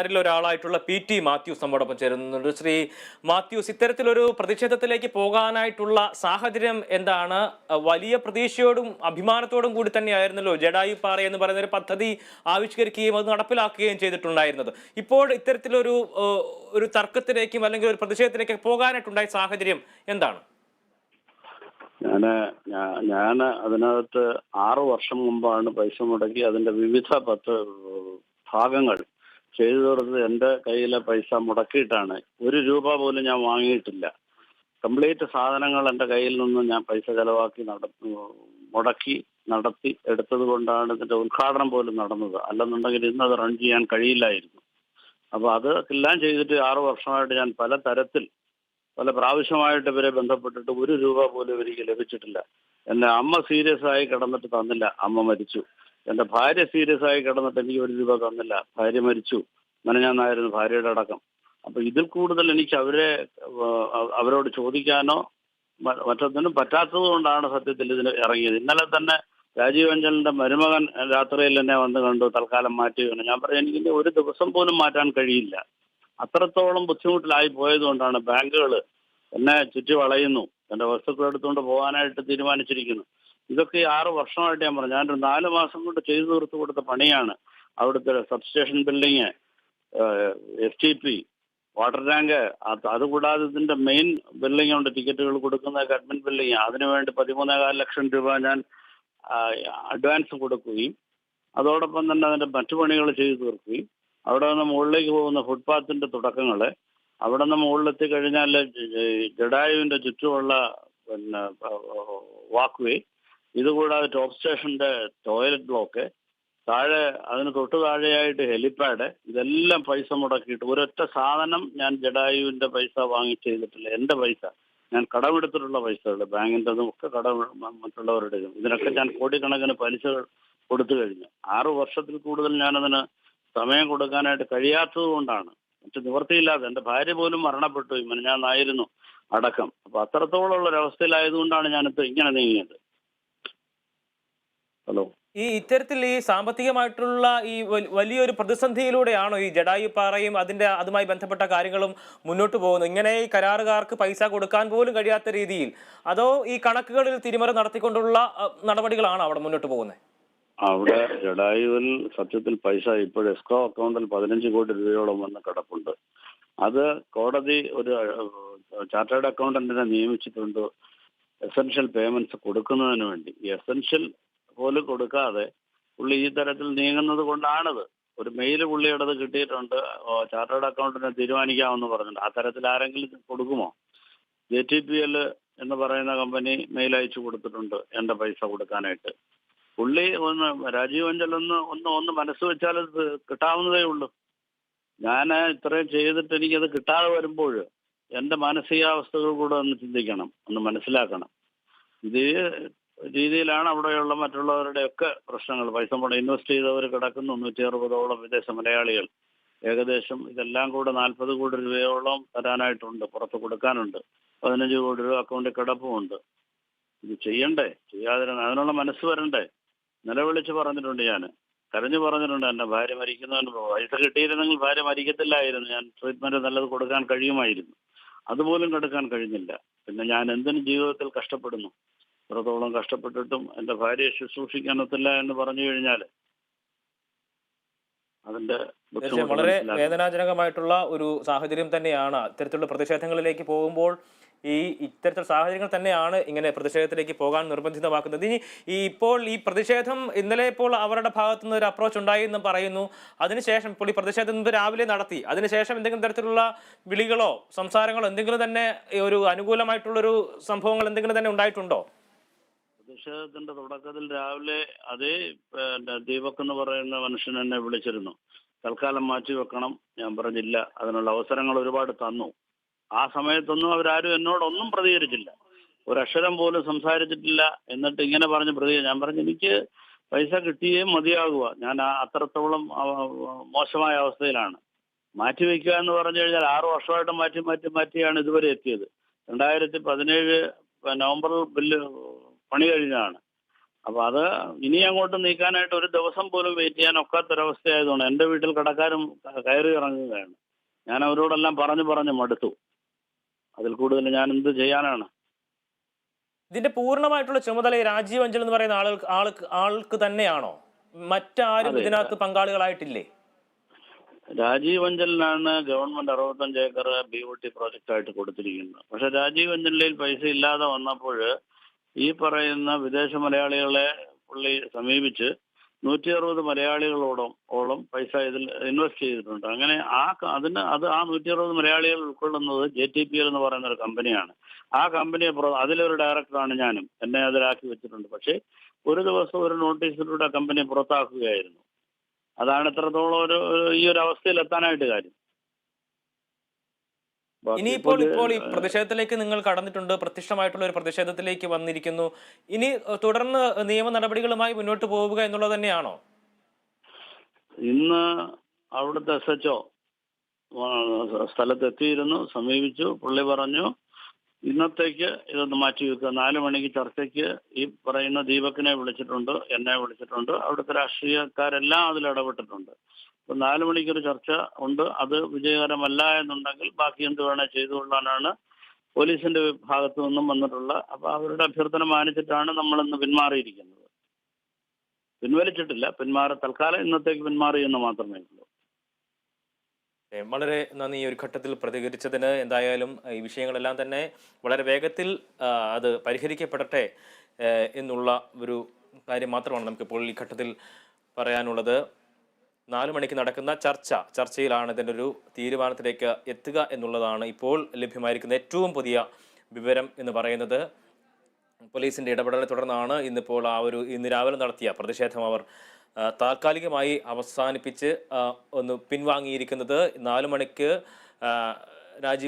ിൽ ഒരാളായിട്ടുള്ള PT മാത്യൂസ് നമ്മോടൊപ്പം ചേരുന്നുണ്ട്. ശ്രീ മാത്യൂസ്, ഇത്തരത്തിലൊരു പ്രതിഷേധത്തിലേക്ക് പോകാനായിട്ടുള്ള സാഹചര്യം എന്താണ്? വലിയ പ്രതീക്ഷയോടും അഭിമാനത്തോടും കൂടി തന്നെയായിരുന്നല്ലോ ജഡായുപ്പാറ എന്ന് പറയുന്ന ഒരു പദ്ധതി ആവിഷ്കരിക്കുകയും അത് നടപ്പിലാക്കുകയും ചെയ്തിട്ടുണ്ടായിരുന്നത്. ഇപ്പോൾ ഇത്തരത്തിലൊരു ഒരു തർക്കത്തിലേക്കും അല്ലെങ്കിൽ ഒരു പ്രതിഷേധത്തിലേക്ക് പോകാനായിട്ടുണ്ടായ സാഹചര്യം എന്താണ്? ഞാൻ അതിനകത്ത് 6 വർഷം മുമ്പാണ് പൈസ മുടക്കി അതിന്റെ വിവിധ ഭാഗങ്ങൾ ചെയ്തു തീർത്ത് എൻ്റെ കയ്യിലെ പൈസ മുടക്കിയിട്ടാണ്. 1 രൂപ പോലും ഞാൻ വാങ്ങിയിട്ടില്ല. കംപ്ലീറ്റ് സാധനങ്ങൾ എൻ്റെ കയ്യിൽ നിന്ന് ഞാൻ പൈസ ചെലവാക്കി മുടക്കി നടത്തി എടുത്തത് കൊണ്ടാണ് ഇതിന്റെ ഉദ്ഘാടനം പോലും നടന്നത്. അല്ലെന്നുണ്ടെങ്കിൽ ഇന്നത് റൺ ചെയ്യാൻ കഴിയില്ലായിരുന്നു. അപ്പോൾ അതെല്ലാം ചെയ്തിട്ട് 6 വർഷമായിട്ട് ഞാൻ പല പ്രാവശ്യമായിട്ട് ഇവരെ ബന്ധപ്പെട്ടിട്ട് 1 രൂപ പോലും എനിക്ക് ലഭിച്ചിട്ടില്ല. എൻ്റെ അമ്മ സീരിയസ് ആയി കിടന്നിട്ട് തന്നില്ല, അമ്മ മരിച്ചു. എൻ്റെ ഭാര്യ സീരിയസ് ആയി കിടന്നിട്ട് എനിക്ക് 1 രൂപ തന്നില്ല, ഭാര്യ മരിച്ചു. മെനഞ്ഞാന്നായിരുന്നു ഭാര്യയുടെ അടക്കം. അപ്പൊ ഇതിൽ കൂടുതൽ എനിക്ക് അവരോട് ചോദിക്കാനോ മറ്റൊന്നിനും പറ്റാത്തത് കൊണ്ടാണ് സത്യത്തിൽ ഇതിന് ഇറങ്ങിയത്. ഇന്നലെ തന്നെ രാജീവ് അഞ്ചലിന്റെ മരുമകൻ രാത്രിയിൽ എന്നെ വന്ന് കണ്ടു, തൽക്കാലം മാറ്റി. ഞാൻ പറഞ്ഞു എനിക്ക് 1 ദിവസം പോലും മാറ്റാൻ കഴിയില്ല. അത്രത്തോളം ബുദ്ധിമുട്ടിലായി പോയതുകൊണ്ടാണ് ബാങ്കുകൾ എന്നെ ചുറ്റി വളയുന്നു, എൻ്റെ വസ്തുക്കൾ എടുത്തുകൊണ്ട് പോകാനായിട്ട് തീരുമാനിച്ചിരിക്കുന്നു. ഇതൊക്കെ 6 വർഷമായിട്ട് ഞാൻ പറഞ്ഞു. ഞാനൊരു 4 മാസം കൊണ്ട് ചെയ്തു തീർത്തു കൊടുത്ത പണിയാണ്. അവിടുത്തെ substation building, FTP, water tank, അതുകൂടാതെ ഇതിന്റെ മെയിൻ ബിൽഡിംഗ് ഉണ്ട്, ടിക്കറ്റുകൾ കൊടുക്കുന്ന അഡ്മിൻ ബിൽഡിംഗ്. അതിനുവേണ്ടി 13.4 ലക്ഷം രൂപ ഞാൻ അഡ്വാൻസ് കൊടുക്കുകയും അതോടൊപ്പം തന്നെ അതിന്റെ മറ്റു പണികൾ ചെയ്തു തീർക്കുകയും അവിടെ നിന്ന് മുകളിലേക്ക് പോകുന്ന ഫുട്പാത്തിന്റെ തുടക്കങ്ങൾ, അവിടെ നിന്ന് മുകളിലെത്തി കഴിഞ്ഞാൽ ജഡായുവിന്റെ ചുറ്റുമുള്ള വാക്ക് വേ, ഇതുകൂടാതെ ടോപ്പ് സ്റ്റേഷന്റെ ടോയ്ലറ്റ് ബ്ലോക്ക്, താഴെ അതിന് തൊട്ട് താഴെയായിട്ട് ഹെലിപ്പാഡ്, ഇതെല്ലാം പൈസ മുടക്കിയിട്ട് ഒരൊറ്റ സാധനം ഞാൻ ജഡായുവിന്റെ പൈസ വാങ്ങി ചെയ്തിട്ടില്ല. എൻ്റെ പൈസ, ഞാൻ കടമെടുത്തിട്ടുള്ള പൈസകൾ, ബാങ്കിൻ്റെതും ഒക്കെ മറ്റുള്ളവരുടെയും, ഇതിനൊക്കെ ഞാൻ കോടിക്കണക്കിന് പലിശ കൊടുത്തു കഴിഞ്ഞു. 6 വർഷത്തിൽ കൂടുതൽ ഞാനതിന് സമയം കൊടുക്കാനായിട്ട് കഴിയാത്തത് കൊണ്ടാണ്, മറ്റു നിവൃത്തിയില്ലാതെ. എൻ്റെ ഭാര്യ പോലും മരണപ്പെട്ടു, മെനഞ്ഞാന്നായിരുന്നു അടക്കം. അപ്പൊ അത്രത്തോളമുള്ള ഒരവസ്ഥയിലായതുകൊണ്ടാണ് ഞാനിപ്പോൾ ഇങ്ങനെ നീങ്ങിയത്. ഹലോ, ഇത്തരത്തിൽ ഈ സാമ്പത്തികമായിട്ടുള്ള ഈ വലിയൊരു പ്രതിസന്ധിയിലൂടെയാണോ ഈ ജഡായുപ്പാറയും അതുമായി ബന്ധപ്പെട്ട കാര്യങ്ങളും മുന്നോട്ട് പോകുന്നത്? ഇങ്ങനെ ഈ കരാറുകാർക്ക് പൈസ കൊടുക്കാൻ പോലും കഴിയാത്ത രീതിയിൽ, അതോ ഈ കണക്കുകളിൽ തിരിമറി നടത്തിക്കൊണ്ടുള്ള നടപടികളാണ് അവിടെ മുന്നോട്ട് പോകുന്നത്? അവിടെ ജഡായുവിൽ സത്യത്തിൽ പൈസ ഇപ്പോൾ എസ്ക്രോ അക്കൗണ്ടിൽ 15 കോടി രൂപയോളം വന്ന് കിടപ്പുണ്ട്. അത് കോടതി ഒരു ചാർട്ടേഡ് അക്കൗണ്ടന്റിനെ നിയമിച്ചിട്ടുണ്ട് എസെൻഷ്യൽ പേയ്മെന്റ്സ് കൊടുക്കുന്നതിന് വേണ്ടി. ഈ എസെൻഷ്യൽ പോലും കൊടുക്കാതെ പുള്ളി ഈ തരത്തിൽ നീങ്ങുന്നത് കൊണ്ടാണത്. ഒരു മെയിൽ പുള്ളിയുടേത് കിട്ടിയിട്ടുണ്ട്, ചാർട്ടേഡ് അക്കൗണ്ടിനെ തീരുമാനിക്കാമെന്ന് പറഞ്ഞിട്ടുണ്ട്. ആ തരത്തിൽ ആരെങ്കിലും കൊടുക്കുമോ? JTPL എന്ന് പറയുന്ന കമ്പനി മെയിൽ അയച്ചു കൊടുത്തിട്ടുണ്ട് എൻ്റെ പൈസ കൊടുക്കാനായിട്ട്. പുള്ളി രാജീവ് അഞ്ചൽ ഒന്ന് മനസ്സ് വെച്ചാൽ അത് കിട്ടാവുന്നതേ ഉള്ളൂ. ഞാൻ ഇത്രയും ചെയ്തിട്ട് എനിക്കത് കിട്ടാതെ വരുമ്പോൾ എൻ്റെ മാനസികാവസ്ഥകൾ കൂടെ ഒന്ന് ചിന്തിക്കണം, ഒന്ന് മനസ്സിലാക്കണം. ഇതേ രീതിയിലാണ് അവിടെയുള്ള മറ്റുള്ളവരുടെയൊക്കെ പ്രശ്നങ്ങൾ. പൈസ ഇൻവെസ്റ്റ് ചെയ്തവർ കിടക്കുന്നു 160ഓളം വിദേശ മലയാളികൾ. ഏകദേശം ഇതെല്ലാം കൂടെ 40 കോടി രൂപയോളം തരാനായിട്ടുണ്ട്, പുറത്ത് കൊടുക്കാനുണ്ട്. 15 കോടി രൂപ അക്കൗണ്ടിൽ കിടപ്പുമുണ്ട്. ഇത് ചെയ്യണ്ടേ? അതിനുള്ള മനസ്സ് വരണ്ടേ? നിലവിളിച്ച് പറഞ്ഞിട്ടുണ്ട്, ഞാൻ കരഞ്ഞു പറഞ്ഞിട്ടുണ്ട്. എൻ്റെ ഭാര്യ മരിക്കുന്നതിന് പൈസ കിട്ടിയിരുന്നെങ്കിൽ ഭാര്യ മരിക്കത്തില്ലായിരുന്നു, ഞാൻ ട്രീറ്റ്മെന്റ് നല്ലത് കൊടുക്കാൻ കഴിയുമായിരുന്നു. അതുപോലും കൊടുക്കാൻ കഴിഞ്ഞില്ല. പിന്നെ ഞാൻ എന്തിനും ജീവിതത്തിൽ കഷ്ടപ്പെടുന്നു. ഇത്രത്തോളം കഷ്ടപ്പെട്ടിട്ടും എൻ്റെ ഭാര്യയെ ശുശ്രൂഷിക്കാനൊത്തില്ല എന്ന് പറഞ്ഞു കഴിഞ്ഞാൽ അതിന്റെ വളരെ വേദനാജനകമായിട്ടുള്ള ഒരു സാഹചര്യം തന്നെയാണ്. ഇത്തരത്തിലുള്ള പ്രതിഷേധങ്ങളിലേക്ക് പോകുമ്പോൾ ഇത്തരത്തിലുള്ള സാഹചര്യങ്ങൾ തന്നെയാണ് ഇങ്ങനെ പ്രതിഷേധത്തിലേക്ക് പോകാൻ നിർബന്ധിതമാക്കുന്നത്. ഇപ്പോൾ ഈ പ്രതിഷേധം ഇന്നലെ ഇപ്പോൾ അവരുടെ ഭാഗത്തു നിന്ന് ഒരു അപ്രോച്ച് ഉണ്ടായി എന്ന് പറയുന്നു. അതിനുശേഷം ഇപ്പോൾ ഈ പ്രതിഷേധം രാവിലെ നടത്തി, അതിനുശേഷം എന്തെങ്കിലും തരത്തിലുള്ള വിളികളോ സംസാരങ്ങളോ എന്തെങ്കിലും തന്നെ ഒരു അനുകൂലമായിട്ടുള്ളൊരു സംഭവങ്ങൾ എന്തെങ്കിലും തന്നെ ഉണ്ടായിട്ടുണ്ടോ? പ്രതിഷേധത്തിന്റെ തുടക്കത്തിൽ രാവിലെ അതേ ദീപക് എന്ന് പറയുന്ന മനുഷ്യൻ എന്നെ വിളിച്ചിരുന്നു, തൽക്കാലം മാറ്റി വെക്കണം. ഞാൻ പറഞ്ഞില്ല, അതിനുള്ള അവസരങ്ങൾ ഒരുപാട് തന്നു. ആ സമയത്തൊന്നും അവരാരും എന്നോടൊന്നും പ്രതികരിച്ചില്ല, ഒരക്ഷരം പോലും സംസാരിച്ചിട്ടില്ല. എന്നിട്ട് ഇങ്ങനെ പറഞ്ഞ് ഞാൻ പറഞ്ഞു എനിക്ക് പൈസ കിട്ടിയേ മതിയാകുക, ഞാൻ അത്രത്തോളം മോശമായ അവസ്ഥയിലാണ്. മാറ്റിവെക്കുക എന്ന് പറഞ്ഞു കഴിഞ്ഞാൽ 6 വർഷമായിട്ട് മാറ്റിയാണ് ഇതുവരെ എത്തിയത്. 2017 നവംബറിൽ ബില്ല് പണി കഴിഞ്ഞതാണ്. അപ്പൊ അത് ഇനി അങ്ങോട്ട് നീക്കാനായിട്ട് ഒരു ദിവസം പോലും വെയിറ്റ് ചെയ്യാൻ ഒക്കാത്തൊരവസ്ഥയായതുകൊണ്ട് എൻ്റെ വീട്ടിൽ കടക്കാരും കയറി ഇറങ്ങുകയാണ്. ഞാൻ അവരോടെല്ലാം പറഞ്ഞു മടുത്തു. അതിൽ കൂടുതൽ ഞാൻ എന്ത് ചെയ്യാനാണ്? ഇതിന്റെ പൂർണ്ണമായിട്ടുള്ള ചുമതല ഈ രാജീവ് അഞ്ചൽ എന്ന് പറയുന്ന ആൾക്ക് തന്നെയാണോ? മറ്റാരും അതെ. ഇതിനകത്ത് പങ്കാളികളായിട്ടില്ലേ? രാജീവ് അഞ്ചലിനാണ് ഗവൺമെന്റ് 65 ഏക്കർ BOT പ്രോജക്റ്റ് ആയിട്ട് കൊടുത്തിരിക്കുന്നത്. പക്ഷെ രാജീവ് അഞ്ചലിൽ പൈസ ഇല്ലാതെ വന്നപ്പോൾ ഈ പറയുന്ന വിദേശ മലയാളികളെ പുള്ളി സമീപിച്ച് 160 മലയാളികളോളം പൈസ ഇതിൽ ഇൻവെസ്റ്റ് ചെയ്തിട്ടുണ്ട്. അങ്ങനെ ആ 160 മലയാളികൾ ഉൾക്കൊള്ളുന്നത് JTPL എന്ന് പറയുന്ന ഒരു കമ്പനിയാണ്. ആ കമ്പനിയെ അതിലൊരു ഡയറക്ടറാണ് ഞാനും. എന്നെ അതിലാക്കി വെച്ചിട്ടുണ്ട്. പക്ഷേ ഒരു ദിവസം ഒരു നോട്ടീസിലൂടെ കമ്പനിയെ പുറത്താക്കുകയായിരുന്നു. അതാണ് ഇത്രത്തോളം ഈ ഒരു അവസ്ഥയിൽ എത്താനായിട്ട് കാര്യം. ഇനിയിപ്പോൾ ഈ പ്രതിഷേധത്തിലേക്ക് നിങ്ങൾ കടന്നിട്ടുണ്ട്, പ്രത്യക്ഷമായിട്ടുള്ള ഒരു പ്രതിഷേധത്തിലേക്ക് വന്നിരിക്കുന്നു. ഇനി തുടർന്ന് നിയമ നടപടികളുമായി മുന്നോട്ട് പോവുക എന്നുള്ളത് തന്നെയാണോ? ഇന്ന് അവിടുത്തെ SHO സ്ഥലത്തെത്തിയിരുന്നു, സമീപിച്ചു. പുള്ളി പറഞ്ഞു ഇന്നത്തേക്ക് ഇതൊന്ന് മാറ്റി വെക്കുക. 4 മണിക്ക് ചർച്ചയ്ക്ക് ഈ പറയുന്ന ദീപകിനെ വിളിച്ചിട്ടുണ്ട്, എന്നെ വിളിച്ചിട്ടുണ്ട്, അവിടുത്തെ രാഷ്ട്രീയക്കാരെല്ലാം അതിൽ ഇടപെട്ടിട്ടുണ്ട്. അപ്പൊ 4 മണിക്കൊരു ചർച്ച ഉണ്ട്. അത് വിജയകരമല്ല എന്നുണ്ടെങ്കിൽ ബാക്കി എന്ത് വേണേ ചെയ്തുകൊള്ളാനാണ് പോലീസിന്റെ ഭാഗത്തു നിന്നും വന്നിട്ടുള്ള. അപ്പൊ അവരുടെ അഭ്യർത്ഥന മാനിച്ചിട്ടാണ് നമ്മളിന്ന് പിന്മാറിയിരിക്കുന്നത്. പിൻവലിച്ചിട്ടില്ല, തൽക്കാലം ഇന്നത്തേക്ക് പിന്മാറി എന്ന് മാത്രമേ ഉള്ളൂ. വളരെ നന്ദി ഈ ഒരു ഘട്ടത്തിൽ പ്രതികരിച്ചതിന്. എന്തായാലും ഈ വിഷയങ്ങളെല്ലാം തന്നെ വളരെ വേഗത്തിൽ അത് പരിഹരിക്കപ്പെടട്ടെ എന്നുള്ള ഒരു കാര്യം മാത്രമാണ് നമുക്കിപ്പോൾ ഈ ഘട്ടത്തിൽ പറയാനുള്ളത്. 4 മണിക്ക് നടക്കുന്ന ചർച്ചയിലാണ് ഇതിൻ്റെ ഒരു തീരുമാനത്തിലേക്ക് എത്തുക എന്നുള്ളതാണ് ഇപ്പോൾ ലഭ്യമായിരിക്കുന്ന ഏറ്റവും പുതിയ വിവരം എന്ന് പറയുന്നത്. പോലീസിൻ്റെ ഇടപെടലിനെ തുടർന്നാണ് ഇന്ന് രാവിലെ നടത്തിയ പ്രതിഷേധം അവർ താൽക്കാലികമായി അവസാനിപ്പിച്ച് ഒന്ന് പിൻവാങ്ങിയിരിക്കുന്നത്. 4 മണിക്ക് രാജീവ്